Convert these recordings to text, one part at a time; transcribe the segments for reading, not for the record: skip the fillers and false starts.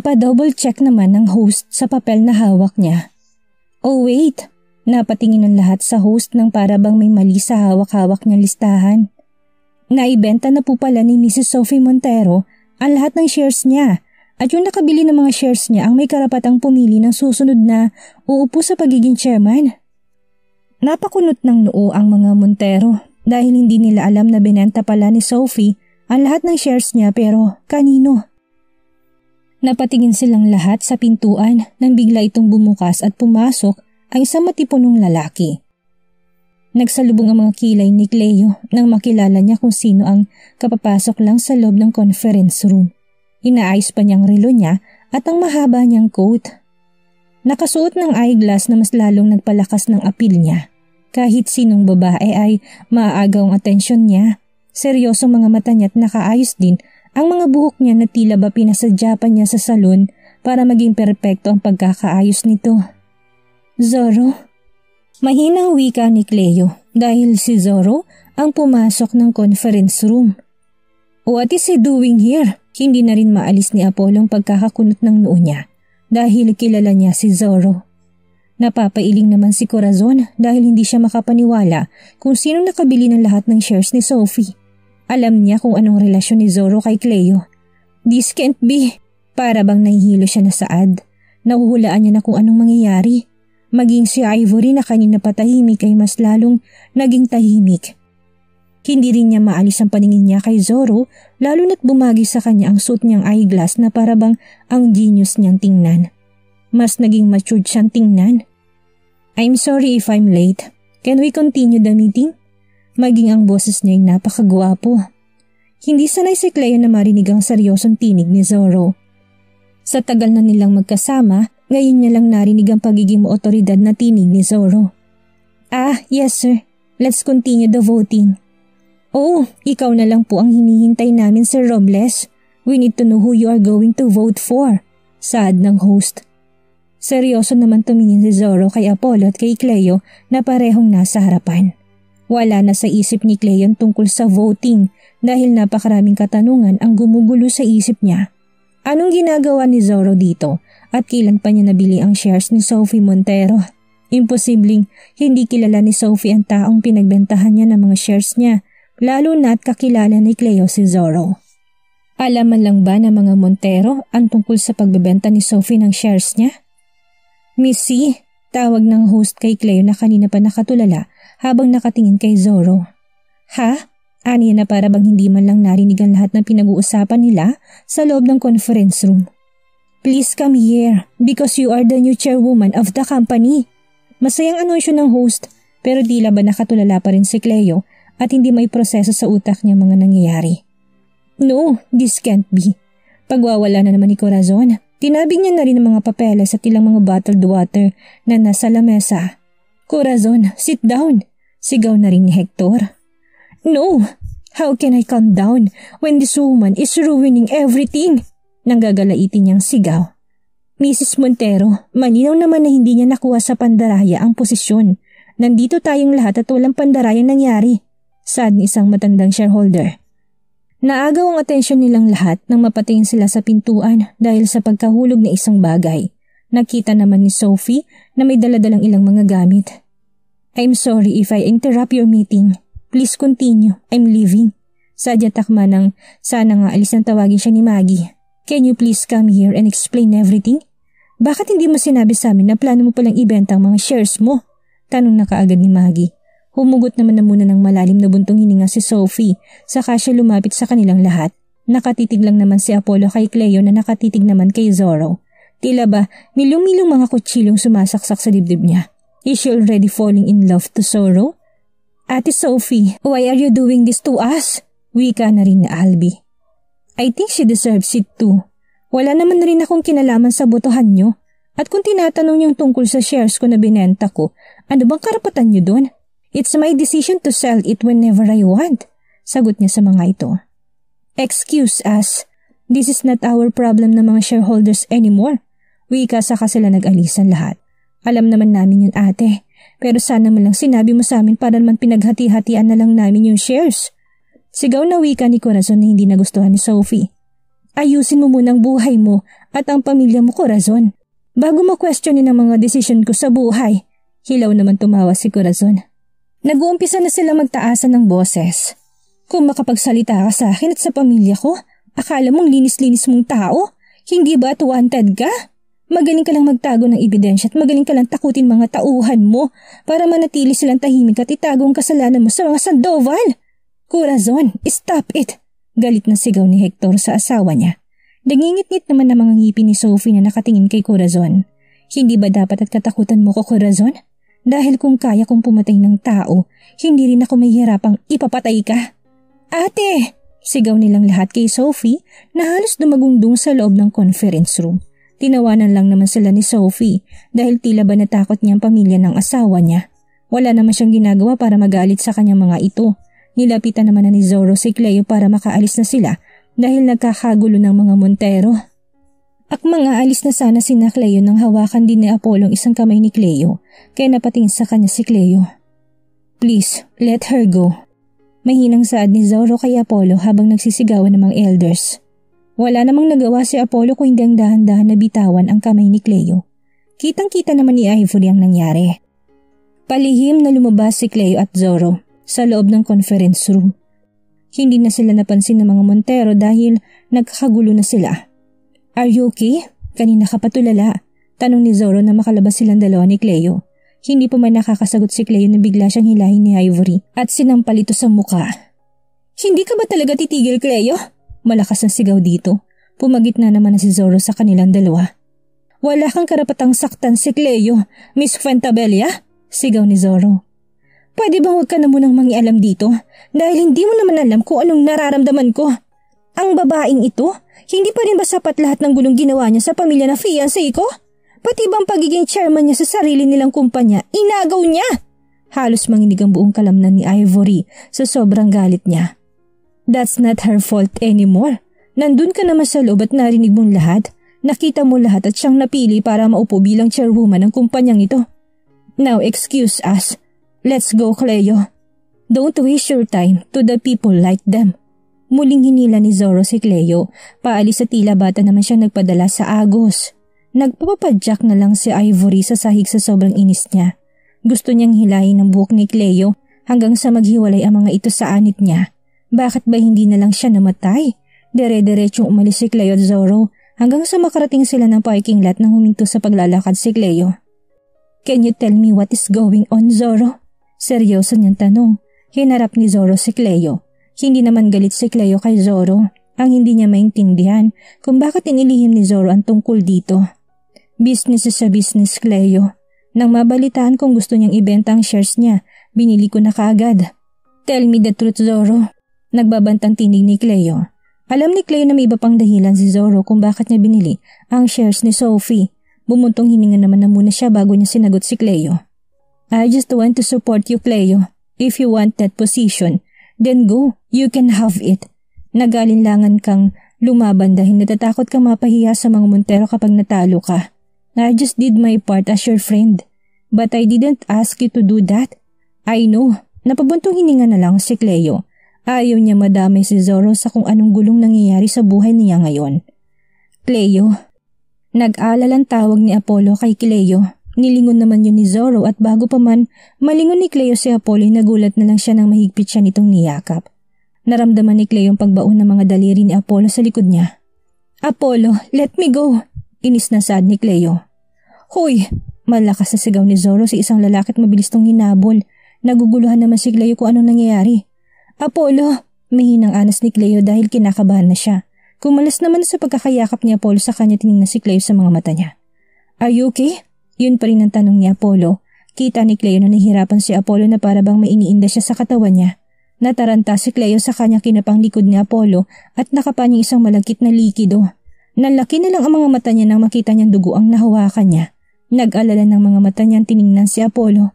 Napa-double check naman ng host sa papel na hawak niya. Oh wait, napatingin ang lahat sa host nang para bang may mali sa hawak-hawak niyang listahan. Naibenta na po pala ni Mrs. Sophie Montero ang lahat ng shares niya at yung nakabili ng mga shares niya ang may karapatang pumili ng susunod na uupo sa pagiging chairman. Napakunot ng noo ang mga Montero dahil hindi nila alam na binenta pala ni Sophie ang lahat ng shares niya pero kanino? Napatingin silang lahat sa pintuan nang bigla itong bumukas at pumasok ang isang matipunong lalaki. Nagsalubong ang mga kilay ni Cleo nang makilala niya kung sino ang kapapasok lang sa loob ng conference room. Inaayos pa niyang relo niya at ang mahaba niyang coat. Nakasuot ng eyeglass na mas lalong nagpalakas ng apil niya. Kahit sinong babae ay maaagaw ang atensyon niya. Seryosong mga mata niya at nakaayos din ang mga buhok niya na tila ba pinasadya pa niya sa salon para maging perpekto ang pagkakaayos nito. Zorro. Mahinang wika ni Cleo dahil si Zorro ang pumasok ng conference room. What is he doing here? Hindi na rin maalis ni Apollo ang pagkakakunot ng noo niya dahil kilala niya si Zorro. Napapailing naman si Corazon dahil hindi siya makapaniwala kung sino nakabili ng lahat ng shares ni Sophie. Alam niya kung anong relasyon ni Zorro kay Cleo. This can't be. Para bang nahihilo siya na saad. Nahuhulaan niya na kung anong mangyayari. Maging si Ivory na kanina patahimik ay mas lalong naging tahimik. Hindi rin niya maalis ang paningin niya kay Zorro lalo na't bumagi sa kanya ang suot niyang eyeglass na para bang ang genius niyang tingnan. Mas naging matured siyang tingnan. I'm sorry if I'm late. Can we continue the meeting? Maging ang boses niya ay napakagwapo. Hindi sanay si Cleo na marinig ang seryosong tinig ni Zorro. Sa tagal na nilang magkasama, ngayon niya lang narinig ang pagiging maotoridad na tinig ni Zorro. Yes sir. Let's continue the voting. Oh, ikaw na lang po ang hinihintay namin Sir Robles. We need to know who you are going to vote for. Saad ng host. Seryoso naman tumingin si Zorro kay Apollo at kay Cleo na parehong nasa harapan. Wala na sa isip ni Cleo tungkol sa voting dahil napakaraming katanungan ang gumugulo sa isip niya. Anong ginagawa ni Zorro dito at kailan pa niya nabili ang shares ni Sophie Montero? Imposibleng hindi kilala ni Sophie ang taong pinagbentahan niya ng mga shares niya, lalo na't kakilala ni Cleo si Zorro. Alaman lang ba ng mga Montero ang tungkol sa pagbebenta ni Sophie ng shares niya? Missy, tawag ng host kay Cleo na kanina pa nakatulala habang nakatingin kay Zorro. Ha? Aniya na para bang hindi man lang narinig ang lahat ng pinag-uusapan nila sa loob ng conference room. Please come here because you are the new chairwoman of the company. Masayang anunsyo ng host pero tila ba nakatulala pa rin si Cleo at hindi may proseso sa utak niya mga nangyayari. No, this can't be. Pagwawala na naman ni Corazon, tinabing niya na rin ang mga papeles at ilang mga bottled water na nasa lamesa. Corazon, sit down. Sigaw na rin ni Hector. No! How can I calm down when this woman is ruining everything? Nanggagalaitin niyang sigaw. Mrs. Montero, malinaw naman na hindi niya nakuha sa pandaraya ang posisyon. Nandito tayong lahat at walang pandarayang nangyari. Saad ni isang matandang shareholder. Naagaw ang atensyon nilang lahat nang mapatingin sila sa pintuan dahil sa pagkahulog na isang bagay. Nakita naman ni Sophie na may daladalang ilang mga gamit. I'm sorry if I interrupt your meeting. Please continue. I'm leaving. Sadya takma nang sana nga alis nang tawagin siya ni Maggie. Can you please come here and explain everything? Bakit hindi mo sinabi sa amin na plano mo palang ibenta ang mga shares mo? Tanong na kaagad ni Maggie. Humugot naman na muna ng malalim na buntong hininga si Sophie, saka siya lumapit sa kanilang lahat. Nakatitig lang naman si Apollo kay Cleo na nakatitig naman kay Zorro. Tila ba, milyong-milyong mga kutsilong sumasaksak sa dibdib niya. Is she already falling in love to Zorro? Ate Sophie, why are you doing this to us? Wika na rin na Albi. I think she deserves it too. Wala naman rin akong kinalaman sa botohan nyo. At kung tinatanong yung tungkol sa shares ko na binenta ko, ano bang karapatan nyo doon? It's my decision to sell it whenever I want. Sagot niya sa mga ito. Excuse us. This is not our problem na mga shareholders anymore. Wika saka sila nag-alisan lahat. Alam naman namin yun ate. Pero sana man lang sinabi mo sa amin para naman pinaghati-hatian na lang namin yung shares. Sigaw na wika ni Corazon na hindi nagustuhan ni Sophie. Ayusin mo munang buhay mo at ang pamilya mo, Corazon. Bago mo questionin ang mga desisyon ko sa buhay. Hilaw naman tumawa si Corazon. Nag-uumpisa na sila magtaasan ng boses. Kung makapagsalita ka sa akin at sa pamilya ko, akala mong linis-linis mong tao? Hindi ba at wanted ka? Magaling ka lang magtago ng ebidensya at magaling ka lang takutin mga tauhan mo para manatili silang tahimik at itago ang kasalanan mo sa mga Sandoval. Corazon, stop it! Galit na sigaw ni Hector sa asawa niya. Nangingit-ngit naman ang mga ngipin ni Sophie na nakatingin kay Corazon. Hindi ba dapat at katakutan mo ko, Corazon? Dahil kung kaya kong pumatay ng tao, hindi rin ako may hirapang ipapatay ka. Ate! Sigaw nilang lahat kay Sophie na halos dumagundong sa loob ng conference room. Tinawanan lang naman sila ni Sophie dahil tila ba natakot niyang pamilya ng asawa niya. Wala naman siyang ginagawa para magalit sa kanyang mga ito. Nilapitan naman na ni Zoro si Cleo para makaalis na sila dahil nagkakagulo ng mga Montero. Akmang aalis na sana sina Cleo nang hawakan din ni Apollo ang isang kamay ni Cleo kaya napatingin sa kanya si Cleo. Please, let her go. Mahinang saad ni Zoro kay Apollo habang nagsisigawan ng mga elders. Wala namang nagawa si Apollo kung hindi ang dahan-dahan na bitawan ang kamay ni Cleo. Kitang-kita naman ni Ivory ang nangyari. Palihim na lumabas si Cleo at Zoro sa loob ng conference room. Hindi na sila napansin ng mga Montero dahil nagkakagulo na sila. Are you okay? Kanina ka patulala. Tanong ni Zoro na makalabas silang dalawa ni Cleo. Hindi pa man nakakasagot si Cleo na bigla siyang hilahin ni Ivory at sinampal ito sa muka. Hindi ka ba talaga titigil, Cleo? Malakas ang sigaw dito. Pumagit na naman na si Zoro sa kanilang dalawa. Wala kang karapatang saktan si Cleo, Miss Fuentabella? Sigaw ni Zoro. Pwede bang huwag ka na munang mangialam dito dahil hindi mo naman alam kung anong nararamdaman ko. Ang babaeng ito, hindi pa rin ba sapat lahat ng gulong ginawa niya sa pamilya na fiancé ko? Pati bang pagiging chairman niya sa sarili nilang kumpanya, inagaw niya? Halos manginig ang buong kalamnan ni Ivory sa sobrang galit niya. That's not her fault anymore. Nandun ka naman sa loob at narinig mong lahat. Nakita mo lahat at siyang napili para maupo bilang chairwoman ng kumpanyang ito. Now excuse us. Let's go, Cleo. Don't waste your time to the people like them. Muling hinila ni Zoro si Cleo. Paalis sa tila bata naman siyang nagpadala sa agos. Nagpapapadyak na lang si Ivory sa sahig sa sobrang inis niya. Gusto niyang hilahin ang buhok ni Cleo hanggang sa maghiwalay ang mga ito sa anit niya. Bakit ba hindi na lang siya namatay? Dere-derechong umalis si Cleo at Zoro hanggang sa makarating sila ng parking lot nang huminto sa paglalakad si Cleo. Can you tell me what is going on, Zoro? Seryoso niyang tanong. Hinarap ni Zoro si Cleo. Hindi naman galit si Cleo kay Zoro. Ang hindi niya maintindihan kung bakit inilihim ni Zoro ang tungkol dito. Business is a business, Cleo. Nang mabalitaan kung gusto niyang ibenta ang shares niya, binili ko na kaagad. Tell me the truth, Zoro. Nagbabantang tinig ni Cleo. Alam ni Cleo na may iba pang dahilan si Zoro kung bakit niya binili ang shares ni Sophie. Bumuntong hininga naman na muna siya bago niya sinagot si Cleo. I just want to support you, Cleo. If you want that position, then go. You can have it. Nagalinlangan kang lumaban dahil natatakot kang mapahiya sa mga Montero kapag natalo ka. I just did my part as your friend. But I didn't ask you to do that. I know. Napabuntong hininga na lang si Cleo. Ayaw niya madamay si Zoro sa kung anong gulong nangyayari sa buhay niya ngayon. Cleo. Nag-aalalang tawag ni Apollo kay Cleo. Nilingon naman yun ni Zoro at bago pa man malingon ni Cleo si Apollo, nagulat na lang siya nang mahigpit siya nitong niyakap. Naramdaman ni Cleo ang pagbaon ng mga daliri ni Apollo sa likod niya. Apollo, let me go! Inis na saad ni Cleo. Hoy! Malakas na sigaw ni Zoro sa isang lalaki at mabilis tong hinabol. Naguguluhan naman si Cleo kung anong nangyayari. Apollo! Mahinang anas ni Cleo dahil kinakabahan na siya. Kumalas naman sa pagkakayakap ni Apollo sa kanya, tinignan si Cleo sa mga mata niya. Are you okay? Yun pa rin ang tanong ni Apollo. Kita ni Cleo na nahihirapan si Apollo na para bang may iniinda siya sa katawan niya. Nataranta si Cleo sa kanyang kinapang likod ni Apollo at nakapanyang isang malagkit na likido. Nalaki na lang ang mga mata niya nang makita niyang dugo ang nahawakan niya. Nag-alala ng mga mata niyang tiningnan si Apollo.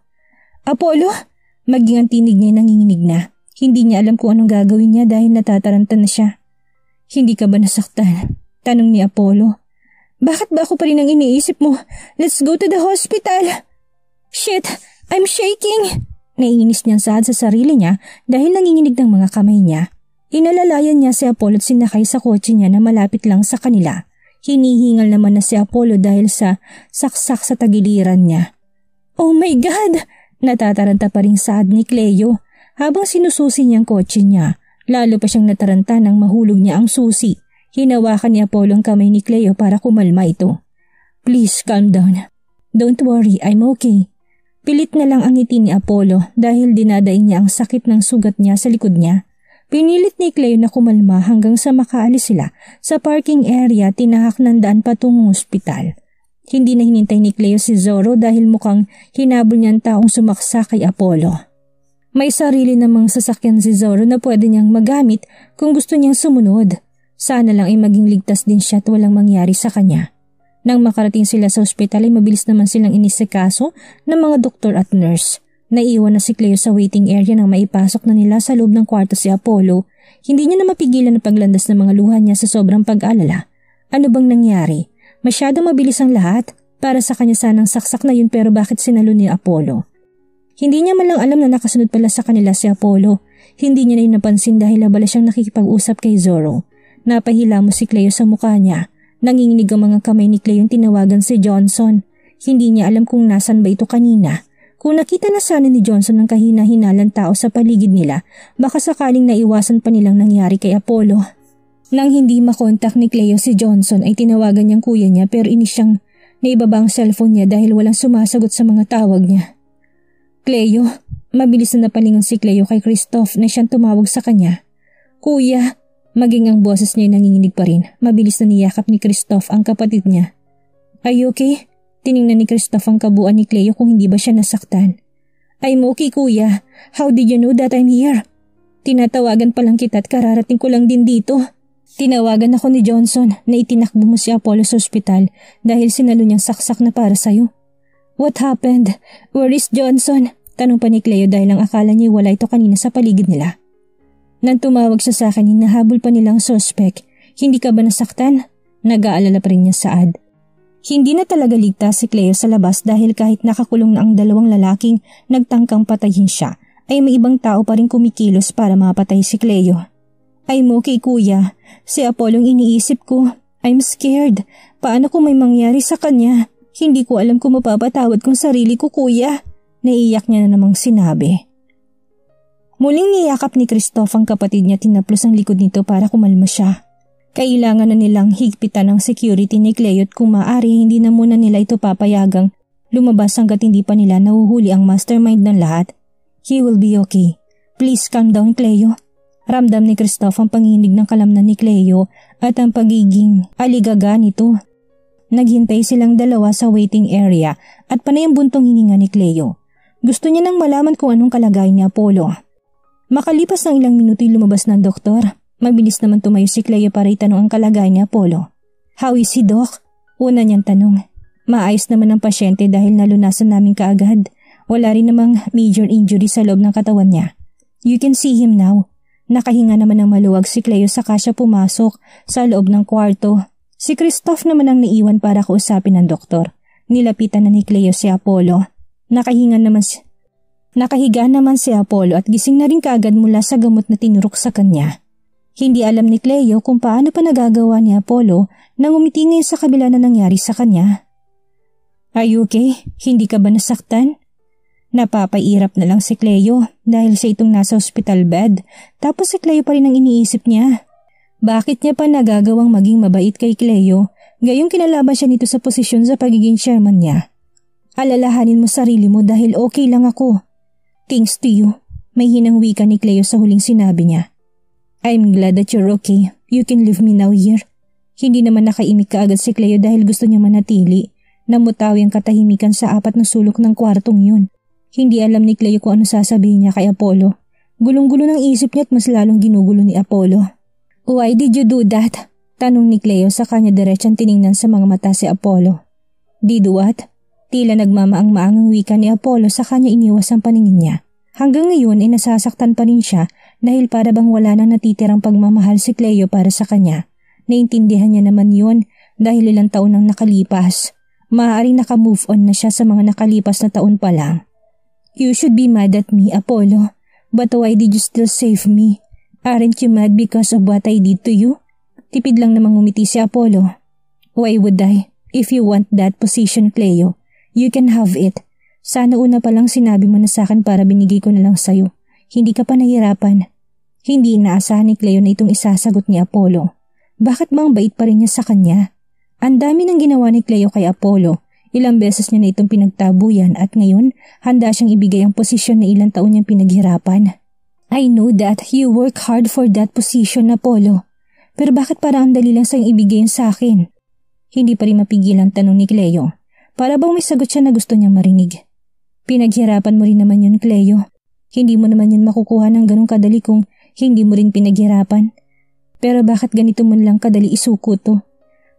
Apollo? Maging ang tinig niya nanginginig na. Hindi niya alam kung anong gagawin niya dahil natataranta na siya. Hindi ka ba nasaktan? Tanong ni Apollo. Bakit ba ako pa rin ang iniisip mo? Let's go to the hospital. Shit, I'm shaking. Naiinis niyang saad sa sarili niya dahil nanginginig ng mga kamay niya. Inalalayan niya si Apollo at sinakay sa kotse niya na malapit lang sa kanila. Hinihingal naman na si Apollo dahil sa saksak sa tagiliran niya. Oh my God! Natataranta pa rin saad ni Cleo habang sinususi niyang kotse niya. Lalo pa siyang nataranta nang mahulog niya ang susi. Hinawakan ni Apollo ang kamay ni Cleo para kumalma ito. Please calm down. Don't worry, I'm okay. Pilit na lang ang ngiti ni Apollo dahil dinadaing niya ang sakit ng sugat niya sa likod niya. Pinilit ni Cleo na kumalma hanggang sa makaalis sila sa parking area. Tinahak ng daan patungong ospital. Hindi na hinintay ni Cleo si Zorro dahil mukhang hinabol niya ang taong sumaksa kay Apollo. May sarili namang sasakyan si Zorro na pwede niyang magamit kung gusto niyang sumunod. Sana lang ay maging ligtas din siya at walang mangyari sa kanya. Nang makarating sila sa ospital ay mabilis naman silang inisikaso ng mga doktor at nurse. Naiwan na si Cleo sa waiting area nang maipasok na nila sa loob ng kwarto si Apollo. Hindi niya na mapigilan ang paglandas ng mga luha niya sa sobrang pag-alala. Ano bang nangyari? Masyadong mabilis ang lahat. Para sa kanya sanang saksak na yun pero bakit sinalo ni Apollo? Hindi niya man lang alam na nakasunod pala sa kanila si Apollo. Hindi niya na yun napansin dahil abala siyang nakikipag-usap kay Zorro. Napahila mo si Cleo sa mukha niya. Nanginginig ang mga kamay ni Cleo yung tinawagan si Johnson. Hindi niya alam kung nasan ba ito kanina. Kung nakita na sana ni Johnson ng kahina-hinalang tao sa paligid nila, baka sakaling naiwasan pa nilang nangyari kay Apollo. Nang hindi makontak ni Cleo si Johnson ay tinawagan niyang kuya niya pero inis siyang naibaba ang cellphone niya dahil walang sumasagot sa mga tawag niya. Cleo, mabilis na napalingon si Cleo kay Christoph na siyang tumawag sa kanya. Kuya, maging ang boses niya ay nanginginig pa rin. Mabilis na niyakap ni Christoph ang kapatid niya. Are you okay? Tiningnan ni Christoph ang kabuuan ni Cleo kung hindi ba siya nasaktan. I'm okay kuya. How did you know that I'm here? Tinatawagan pa lang kita at kararating ko lang din dito. Tinawagan ako ni Johnson na itinakbo mo si Apollo sa ospital dahil sinalo niyang saksak na para sa'yo. What happened? Where is Johnson? Tanong pa ni Cleo dahil ang akala niya wala ito kanina sa paligid nila. Nang tumawag siya sa akin, hinahabol pa nilang suspect. Hindi ka ba nasaktan? Nag-aalala pa rin niya saad. Hindi na talaga ligtas si Cleo sa labas dahil kahit nakakulong na ang dalawang lalaking nagtangkang patayin siya, ay may ibang tao pa rin kumikilos para mapatay si Cleo. I'm okay kuya. Si Apollo ang iniisip ko. I'm scared. Paano kung may mangyari sa kanya? Hindi ko alam kung mapapatawad kong sarili ko kuya. Naiiyak niya na namang sinabi. Muling niyakap ni Christoph ang kapatid niya, tinaplos ang likod nito para kumalma siya. Kailangan na nilang higpitan ang security ni Cleo at kung maaari hindi na muna nila ito papayagang lumabas hanggat hindi pa nila nahuhuli ang mastermind ng lahat. He will be okay. Please calm down Cleo. Ramdam ni Christoph ang panginig ng kalamnan ni Cleo at ang pagiging aligaga nito. Naghintay silang dalawa sa waiting area at panay ang buntong hininga ni Cleo. Gusto niya nang malaman kung anong kalagayan ni Apollo. Makalipas ng ilang minuto lumabas ng doktor. Mabilis naman tumayo si Cleo para itanong ang kalagayan ni Apollo. How is he, Doc? Una niyang tanong. Maayos naman ang pasyente dahil nalunasan namin kaagad. Wala rin namang major injury sa loob ng katawan niya. You can see him now. Nakahinga naman ng maluwag si Cleo saka siya pumasok sa loob ng kwarto. Si Christoph naman ang naiwan para kausapin ng doktor. Nilapitan na ni Cleo si Apollo. Nakahiga naman si Apollo at gising na rin kaagad mula sa gamot na tinurok sa kanya. Hindi alam ni Cleo kung paano pa nagagawa ni Apollo nang umiti ngayon sa kabila na nangyari sa kanya. Are you okay? Hindi ka ba nasaktan? Napapairap na lang si Cleo dahil siya itong nasa hospital bed tapos si Cleo pa rin ang iniisip niya. Bakit niya pa nagagawang maging mabait kay Cleo gayong kinalaban siya nito sa posisyon sa pagiging chairman niya? Alalahanin mo sarili mo dahil okay lang ako. Thanks to you. May hinang wika ni Cleo sa huling sinabi niya. I'm glad that you're okay. You can leave me now here. Hindi naman nakaimik kaagad si Cleo dahil gusto niya manatili. Namutawi ang katahimikan sa apat na sulok ng kwartong yun. Hindi alam ni Cleo kung ano sasabihin niya kay Apollo. Gulong-gulo ng isip niya at mas lalong ginugulo ni Apollo. Why did you do that? Tanong ni Cleo sa kanya diretsang tiningnan sa mga mata si Apollo. Did what? Tila nagmamaang-maang ang wika ni Apollo sa kanya iniwas ang paningin niya. Hanggang ngayon ay nasasaktan pa rin siya dahil para bang wala nang natitirang pagmamahal si Cleo para sa kanya. Naintindihan niya naman yun dahil ilang taon nang nakalipas. Maaaring nakamove on na siya sa mga nakalipas na taon pa lang. You should be mad at me, Apollo. But why did you still save me? Aren't you mad because of what I did to you? Tipid lang namang umiti si Apollo. Why would I? If you want that position, Cleo, you can have it. Sana una pa lang sinabi mo na sa akin para binigay ko na lang sa'yo. Hindi ka pa nahirapan. Hindi inaasahan ni Cleo na itong isasagot ni Apollo. Bakit bang bait pa rin niya sa kanya? Ang dami ng ginawa ni Cleo kay Apollo. Ilang beses niya na itong pinagtabuyan at ngayon handa siyang ibigay ang posisyon na ilang taon niyang pinaghirapan. I know that you work hard for that position, Apollo. Pero bakit parang ang dali lang sa'yong ibigay yun sa akin? Hindi pa rin mapigil ang tanong ni Cleo. Para bang may sagot siya na gusto niyang marinig. Pinaghirapan mo rin naman yun, Cleo. Hindi mo naman yun makukuha ng ganong kadali kung hindi mo rin pinaghirapan. Pero bakit ganito mo lang kadali isuko to?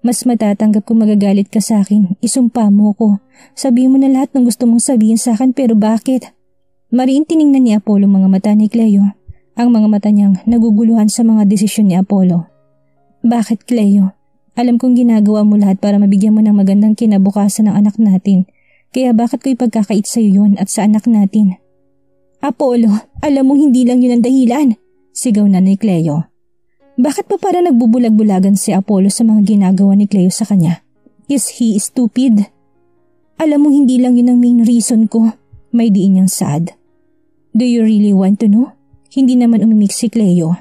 Mas matatanggap kung magagalit ka sa akin. Isumpa mo ko. Sabihin mo na lahat ng gusto mong sabihin sa akin pero bakit? Mariin tiningnan ni Apollo mga mata ni Cleo. Ang mga mata niyang naguguluhan sa mga desisyon ni Apollo. Bakit, Cleo? Alam kong ginagawa mo lahat para mabigyan mo ng magandang kinabukasan ng anak natin. Kaya bakit ko ipagkakait sa iyo yun at sa anak natin? Apollo, alam mong hindi lang yun ang dahilan. Sigaw na ni Cleo. Bakit pa para nagbubulag-bulagan si Apollo sa mga ginagawa ni Cleo sa kanya? Is he stupid? Alam mong hindi lang yun ang main reason ko. May diin niyang sad. Do you really want to know? Hindi naman umimik si Cleo.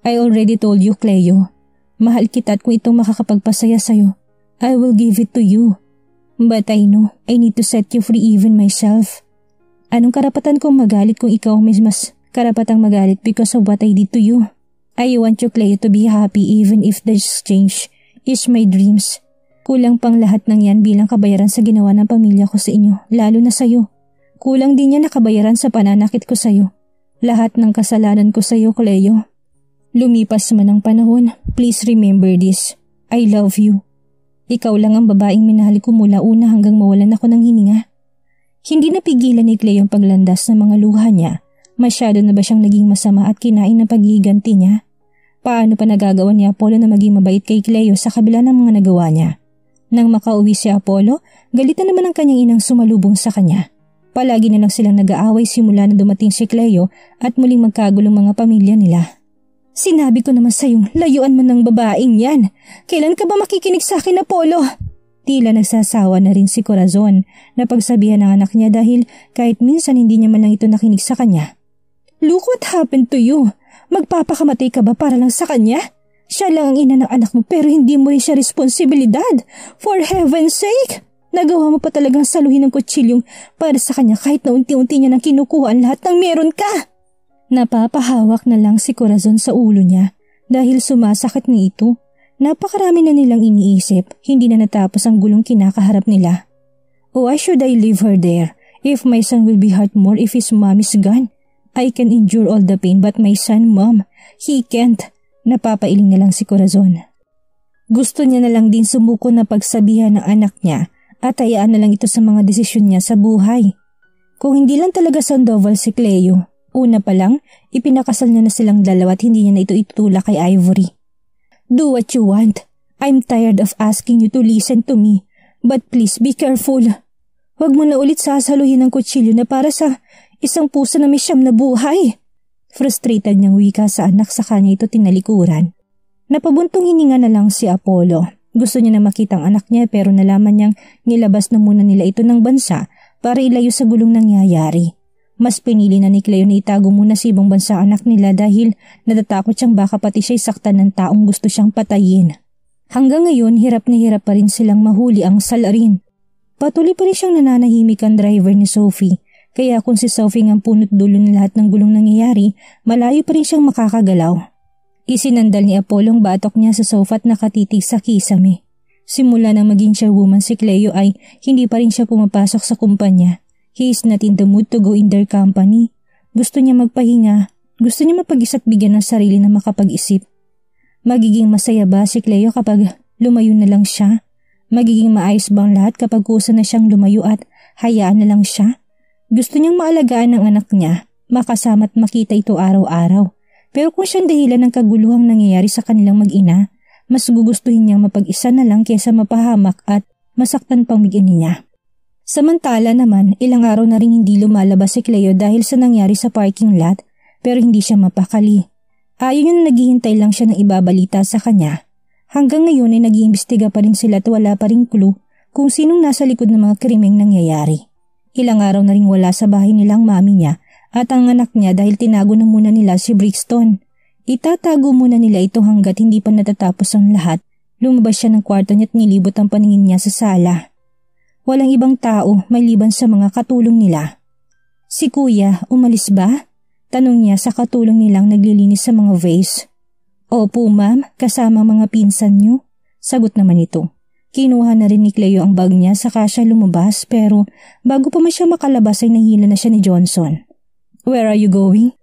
I already told you, Cleo. Mahal kita at kung itong makakapagpasaya sa'yo, I will give it to you. But I know, I need to set you free even myself. Anong karapatan kong magalit kung ikaw may mas karapatang magalit because of what I did to you? I want you, Cleo, to be happy even if the exchange is my dreams. Kulang pang lahat ng yan bilang kabayaran sa ginawa ng pamilya ko sa inyo, lalo na sa'yo. Kulang din yan na kabayaran sa pananakit ko sa'yo. Lahat ng kasalanan ko sa'yo, Cleo. Lumipas man ang panahon, please remember this. I love you. Ikaw lang ang babaeng minahal ko mula una hanggang mawalan ako ng hininga. Hindi napigilan ni Cleo ang paglandas ng mga luha niya. Masyado na ba siyang naging masama at kinain ng paghiganti niya? Paano pa nagagawa ni Apollo na maging mabait kay Cleo sa kabila ng mga nagawa niya? Nang makauwi si Apollo, galit na naman ang kanyang inang sumalubong sa kanya. Palagi na lang silang nag-aaway simula na dumating si Cleo at muling magkagulong mga pamilya nila. Sinabi ko naman sa'yong layuan mo ng babaeng yan. Kailan ka ba makikinig sa akin, Apollo? Tila nagsasawa na rin si Corazon na pagsabihan ng anak niya dahil kahit minsan hindi niya man lang ito nakinig sa kanya. Look what happened to you. Magpapakamatay ka ba para lang sa kanya? Siya lang ang ina ng anak mo pero hindi mo rin siya responsibilidad. For heaven's sake! Nagawa mo pa talagang saluhin ng kutsilyong para sa kanya kahit na unti-unti niya nang kinukuha ang lahat ng meron ka. Napapahawak na lang si Corazon sa ulo niya dahil sumasakit na ito. Napakarami na nilang iniisip, hindi na natapos ang gulong kinakaharap nila. Why should I leave her there? If my son will be hurt more if his mom is gone. I can endure all the pain but my son, Mom, he can't. Napapailing na lang si Corazon. Gusto niya na lang din sumuko na pagsabihan ng anak niya at hayaan na lang ito sa mga desisyon niya sa buhay. Kung hindi lang talaga Sandoval si Cleo, una pa lang, ipinakasal niya na silang dalawa at hindi niya na ito itutulak kay Ivory. Do what you want. I'm tired of asking you to listen to me. But please be careful. Huwag mo na ulit sasaluhin ng kutsilyo na para sa isang puso na may siyam na buhay. Frustrated niyang wika sa anak sa kanya ito tinalikuran. Napabuntong hininga na lang si Apollo. Gusto niya na makita ang anak niya pero nalaman niyang nilabas na muna nila ito ng bansa para ilayo sa gulong nangyayari. Mas pinili na ni Cleo na itago muna sa ibang bansa anak nila dahil natatakot siyang baka pati siya'y saktan ng taong gusto siyang patayin. Hanggang ngayon hirap na hirap pa rin silang mahuli ang salarin. Patuloy pa rin siyang nananahimik ang driver ni Sophie. Kaya kung si Sophie ang punot dulo ng lahat ng gulong nangyayari, malayo pa rin siyang makakagalaw. Isinandal ni Apollo ang batok niya sa sofa at nakatitig sa kisame. Simula nang maging chairwoman si Cleo ay hindi pa rin siya pumapasok sa kumpanya. He is not in the mood to go in their company. Gusto niya magpahinga. Gusto niya mapag-isa't bigyan ng sarili na makapag-isip. Magiging masaya ba si Cleo kapag lumayo na lang siya? Magiging maayos ba ang lahat kapag kusa na siyang lumayo at hayaan na lang siya? Gusto niyang maalagaan ng anak niya, makasama at makita ito araw-araw. Pero kung siyang dahilan ng kaguluhang nangyayari sa kanilang mag-ina, mas gugustuhin niyang mapag-isa na lang kaysa mapahamak at masaktan pang mag-ina niya. Samantala naman, ilang araw na rin hindi lumalabas si Cleo dahil sa nangyari sa parking lot pero hindi siya mapakali. Ayon niya na naghihintay lang siya ng ibabalita sa kanya. Hanggang ngayon ay nag-iimbestiga pa rin sila at wala pa rin clue kung sinong nasa likod ng mga krimeng nangyayari. Ilang araw na rin wala sa bahay nilang mami niya at ang anak niya dahil tinago na muna nila si Brixton. Itatago muna nila ito hanggat hindi pa natatapos ang lahat. Lumabas siya ng kwarto niya at nilibot ang paningin niya sa sala. Walang ibang tao maliban sa mga katulong nila. Si Kuya, umalis ba? Tanong niya sa katulong nilang naglilinis sa mga vase. Opo ma'am, kasama mga pinsan niyo. Sagot naman ito. Kinuha na rin ni Cleo ang bag niya saka siya lumabas pero bago pa man siya makalabas ay nahila na siya ni Johnson. Where are you going?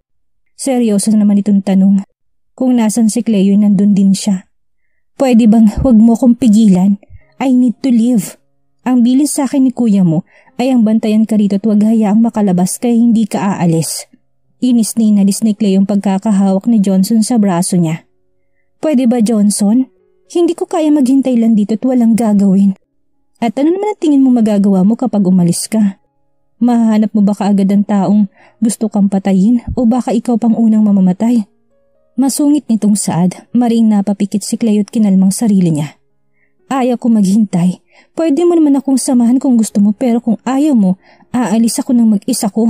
Seryoso naman itong tanong. Kung nasan si Cleo ay nandun din siya. Pwede bang huwag mo kong pigilan? I need to leave. Ang bilis sa akin ni kuya mo ay ang bantayan ka rito at huwag hayaang makalabas kaya hindi ka aalis. Inis na inalis ni Cleo ang pagkakahawak ni Johnson sa braso niya. Pwede ba Johnson? Hindi ko kaya maghintay lang dito at walang gagawin. At ano naman ang tingin mo magagawa mo kapag umalis ka? Mahahanap mo ba kaagad ang taong gusto kang patayin o baka ikaw pang unang mamamatay? Masungit nitong saad, maring napapikit si Cleo at kinalmang sarili niya. Ayaw ko maghintay. Pwede mo naman akong samahan kung gusto mo pero kung ayaw mo, aalis ako ng mag-isa ko.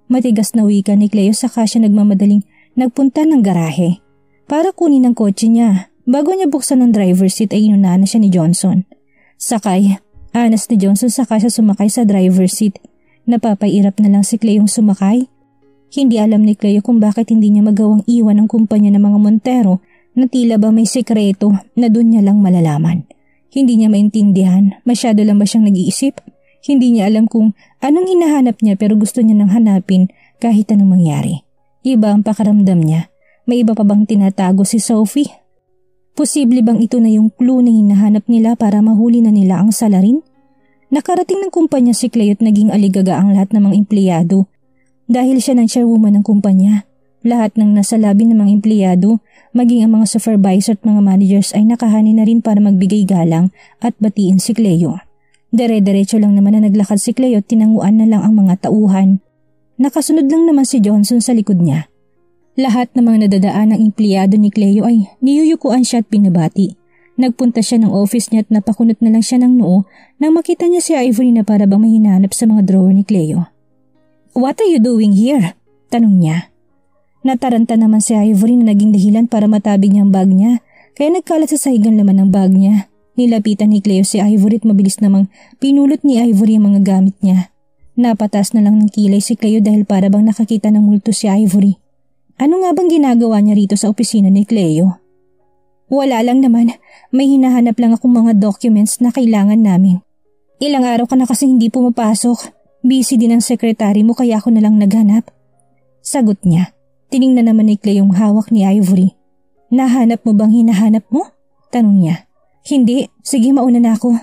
Matigas na wika ni Cleo saka siya nagmamadaling nagpunta ng garahe. Para kunin ang kotse niya. Bago niya buksan ang driver's seat ay inunahan na siya ni Johnson. Sakay. Anas ni Johnson saka siya sumakay sa driver's seat. Napapairap na lang si Cleo sumakay. Hindi alam ni Cleo kung bakit hindi niya magawang iwan ang kumpanya ng mga Montero na tila ba may sekreto na doon niya lang malalaman. Hindi niya maintindihan. Masyado lang ba siyang nag-iisip? Hindi niya alam kung anong hinahanap niya pero gusto niya nang hanapin kahit anong mangyari. Iba ang pakaramdam niya. May iba pa bang tinatago si Sophie? Posible bang ito na yung clue na hinahanap nila para mahuli na nila ang salarin? Nakarating ng kumpanya si Cleo at naging aligaga ang lahat ng mga empleyado. Dahil siya ng chairwoman ng kumpanya, lahat ng nasa labi ng mga empleyado, maging ang mga supervisor at mga managers ay nakahani na rin para magbigay galang at batiin si Cleo. Dire-diretso lang naman na naglakad si Cleo at tinanguan na lang ang mga tauhan. Nakasunod lang naman si Johnson sa likod niya. Lahat ng mga nadadaan ng empleyado ni Cleo ay niyuyukuan siya at pinabati. Nagpunta siya ng office niya at napakunot na lang siya ng noo nang makita niya si Ivory na para bang mahinanap sa mga drawer ni Cleo. What are you doing here? Tanong niya. Nataranta naman si Ivory na naging dahilan para matabig niya ang bag niya kaya nagkalat sa sahigan laman ng bag niya. Nilapitan ni Cleo si Ivory at mabilis namang pinulot ni Ivory ang mga gamit niya. Napatas na lang ng kilay si Cleo dahil para bang nakakita ng multo si Ivory. Ano nga bang ginagawa niya rito sa opisina ni Cleo? Wala lang naman. May hinahanap lang akong mga documents na kailangan namin. Ilang araw ka na kasi hindi pumapasok. Busy din ang sekretary mo kaya ako na lang naghanap. Sagot niya. Tiningnan naman ni Cleo yung hawak ni Ivory. Nahanap mo bang hinahanap mo? Tanong niya. Hindi. Sige mauna na ako.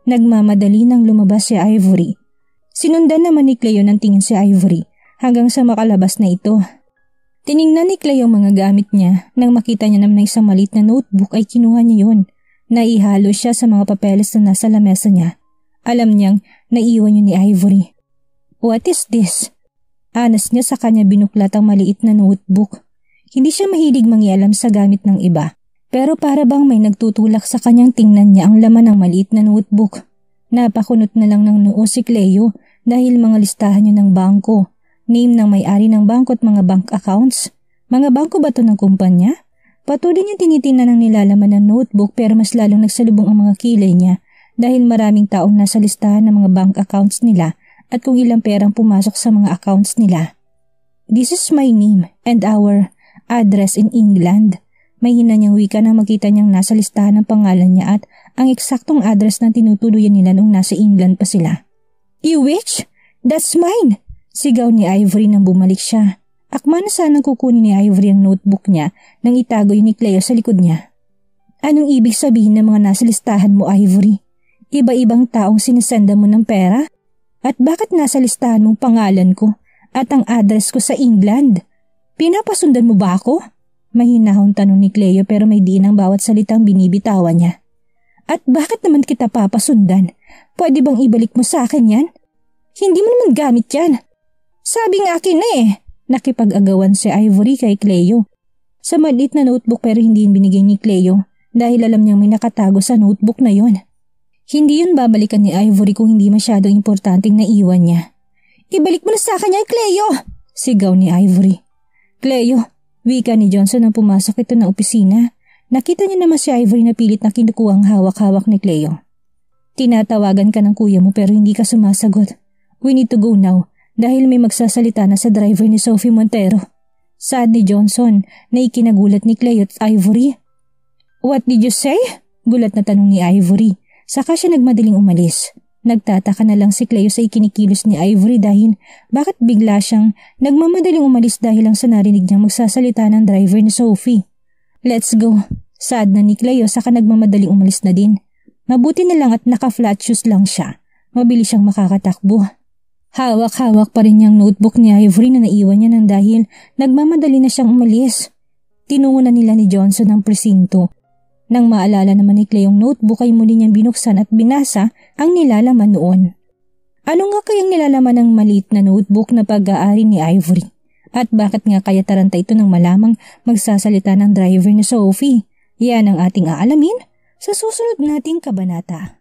Nagmamadali nang lumabas si Ivory. Sinundan naman ni Cleo ng tingin si Ivory hanggang sa makalabas na ito. Tiningnan ni Cleo ang mga gamit niya. Nang makita niya naman na isang maliit na notebook ay kinuha niya yun. Naihalo siya sa mga papeles na nasa lamesa niya. Alam niyang naiwan yun ni Ivory. What is this? Anas niya sa kanya binuklat ang maliit na notebook. Hindi siya mahilig mangialam sa gamit ng iba. Pero para bang may nagtutulak sa kanyang tingnan niya ang laman ng maliit na notebook. Napakunot na lang ng noo si Cleo dahil mga listahan niya ng bangko. Name ng may-ari ng bangko at mga bank accounts. Mga bangko ba ito ng kumpanya? Patuloy niya tinitingnan ang nilalaman ng notebook pero mas lalong nagsalubong ang mga kilay niya dahil maraming taong nasa listahan ng mga bank accounts nila at kung ilang perang pumasok sa mga accounts nila. This is my name and our address in England. May hinanyang wika nang makita niyang nasa listahan ng pangalan niya at ang eksaktong address na tinutuluyan nila nung nasa England pa sila. You witch? That's mine! Sigaw ni Ivory nang bumalik siya. Akma na sanang kukunin ni Ivory ang notebook niya nang itago yun ni Cleo sa likod niya. Anong ibig sabihin ng mga nasa listahan mo, Ivory? Iba-ibang taong sinisenda mo ng pera? At bakit nasa listahan mong pangalan ko at ang address ko sa England? Pinapasundan mo ba ako? Mahinahong tanong ni Cleo pero may diin ang bawat salitang binibitawan niya. At bakit naman kita papasundan? Pwede bang ibalik mo sa akin yan? Hindi mo naman gamit yan. Sabi nga akin na eh. Nakipag-agawan si Ivory kay Cleo. Sa maliit na notebook pero hindi binigay ni Cleo, dahil alam niyang may nakatago sa notebook na yon. Hindi yun babalikan ni Ivory kung hindi masyadong importanteng naiwan niya. "Ibalik mo na sa kanya, Cleo!" sigaw ni Ivory. "Cleo," wika ni Johnson nang pumasok ito ng opisina. Nakita niya naman si Ivory na pilit na kinukuha ang hawak-hawak ni Cleo. "Tinatawagan ka ng kuya mo pero hindi ka sumasagot. We need to go now dahil may magsasalita na sa driver ni Sophie Montero." Saad ni Johnson na ikinagulat ni Cleo at Ivory. "What did you say?" gulat na tanong ni Ivory. Saka siya nagmadaling umalis. Nagtataka na lang si Cleo sa ikinikilos ni Ivory dahil bakit bigla siyang nagmamadaling umalis dahil lang sa narinig niyang magsasalita ng driver ni Sophie. "Let's go." Saad na ni Cleo saka nagmamadaling umalis na din. Mabuti na lang at naka-flat shoes lang siya. Mabilis siyang makakatakbo. Hawak-hawak pa rin niyang notebook ni Ivory na naiwan niya nang dahil nagmamadali na siyang umalis. Tinungo na nila ni Johnson ang presinto. Nang maalala naman ni Cleo yung notebook ay muli niyang binuksan at binasa ang nilalaman noon. Ano nga kayang nilalaman ng maliit na notebook na pag-aari ni Ivory? At bakit nga kaya taranta ito nang malamang magsasalita ng driver ni Sophie? Yan ang ating aalamin sa susunod nating kabanata.